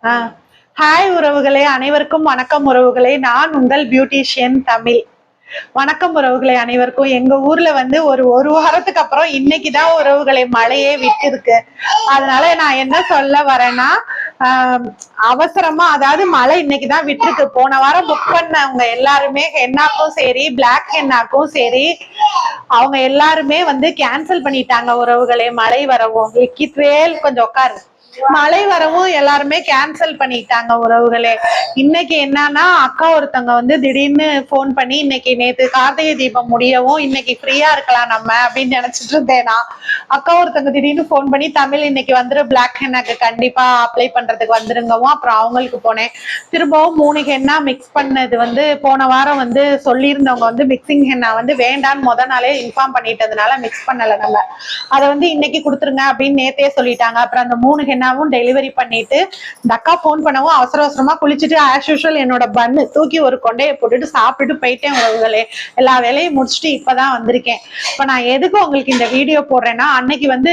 Hi உறவுகளே, அனைவருக்கும் வணக்கம் உறவுகளே. நான் உங்கள் பியூட்டிஷியன் தமிழ். வணக்கம் உறவுகளை அனைவருக்கும். எங்க ஊர்ல வந்து ஒரு வாரத்துக்கு அப்புறம் இன்னைக்குதான் உறவுகளை மழையே விட்டு இருக்கு. அதனால நான் என்ன சொல்ல வரேன்னா, அவசரமா, அதாவது மழை இன்னைக்குதான் விட்டுருக்கு. போன வாரம் புக் பண்ணவங்க எல்லாருமே ஹென்னாக்கும் சரி, பிளாக் ஹென்னாக்கும் சரி, அவங்க எல்லாருமே வந்து கேன்சல் பண்ணிட்டாங்க உறவுகளே. மழை வரவும் லிக்கித்வேல் கொஞ்சம் உட்காரு, மழை வரவும் எல்லாருமே கேன்சல் பண்ணிட்டாங்க உறவுகளே. இன்னைக்கு என்னன்னா, அக்கா ஒருத்தவங்க வந்து திடீர்னு போன் பண்ணி, இன்னைக்கு நேத்து கார்த்திகை தீபம் முடியவும் இன்னைக்கு ஃப்ரீயா இருக்கலாம் நம்ம அப்படின்னு நினைச்சிட்டு இருந்தேனா, அக்கா ஒருத்தவங்க திடீர்னு போன் பண்ணி, தமிழ் இன்னைக்கு வந்துரு, பிளாக் ஹென்னாக்கு கண்டிப்பா அப்ளை பண்றதுக்கு வந்துருங்கவும். அப்புறம் அவங்களுக்கு போனேன். திரும்பவும் 3 ஹென்னா மிக்ஸ் பண்ணது வந்து போன வாரம் வந்து சொல்லியிருந்தவங்க வந்து மிக்சிங் ஹென்னா வந்து வேண்டான்னு நாளே இன்ஃபார்ம் பண்ணிட்டதுனால மிக்ஸ் பண்ணல. நம்ம அதை வந்து இன்னைக்கு கொடுத்துருங்க அப்படின்னு நேத்தே சொல்லிட்டாங்க. அப்புறம் அந்த 3 ஹென்னாவும் டெலிவரி பண்ணிட்டு, இந்த அக்கா போன் பண்ணவும் அவசர அவசரமா குளிச்சுட்டு ஆஸ் யூஷுவல் என்னோட பன்னு தூக்கி ஒரு கொண்டையை போட்டுட்டு சாப்பிட்டுட்டு போயிட்டேன் உறவுகளே. எல்லா வேலையும் முடிச்சுட்டு இப்பதான் வந்திருக்கேன். இப்ப நான் எதுக்கு உங்களுக்கு இந்த வீடியோ போடுறேன்னா, அன்னைக்கு வந்து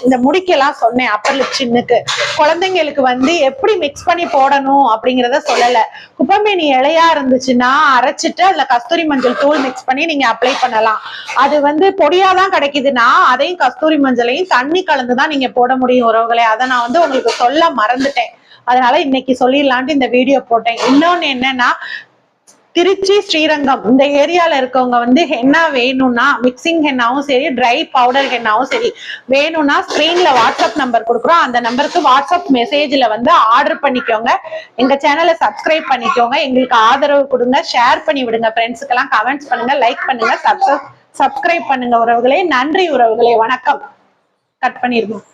இந்த முடிக்கெல்லாம் சொன்னேன் அப்பர் லிப் சின்னுக்கு. குழந்தைங்களுக்கு வந்து எப்படி மிக்ஸ் பண்ணி போடணும் அப்படிங்கிறத சொல்லல. குப்பைமேனி இலையா இருந்துச்சுன்னா அரைச்சிட்டு அதுல கஸ்தூரி மஞ்சள் தூள் மிக்ஸ் பண்ணி நீங்க அப்ளை பண்ணலாம். அது வந்து பொடியாதான் கிடைக்குதுன்னா அதையும் கஸ்தூரி மஞ்சளையும் தண்ணி கலந்துதான் நீங்க போட முடியும் உறவுகளே. அதை நான் வந்து உங்களுக்கு சொல்ல மறந்துட்டேன். அதனால இன்னைக்கு சொல்லிடலான்ட்டு இந்த வீடியோ போட்டேன். இன்னொன்னு என்னன்னா, திருச்சி, ஸ்ரீரங்கம் இந்த ஏரியால இருக்கவங்க வந்து ஹென்னா வேணும்னா, மிக்சிங் ஹென்னாவும் சரி, ட்ரை பவுடர் ஹென்னாவும் சரி வேணும்னா, ஸ்கிரீன்ல வாட்ஸ்அப் நம்பர் கொடுக்குறோம். அந்த நம்பருக்கு வாட்ஸ்அப் மெசேஜ்ல வந்து ஆர்டர் பண்ணிக்கோங்க. எங்க சேனலை சப்ஸ்கிரைப் பண்ணிக்கோங்க. எங்களுக்கு ஆதரவு கொடுங்க, ஷேர் பண்ணி விடுங்க, ஃப்ரெண்ட்ஸுக்கெல்லாம் கமெண்ட்ஸ் பண்ணுங்க, லைக் பண்ணுங்க, சப்ஸ்கிரைப் பண்ணுங்க உறவுகளே. நன்றி உறவுகளே, வணக்கம். கட் பண்ணிருக்கோம்.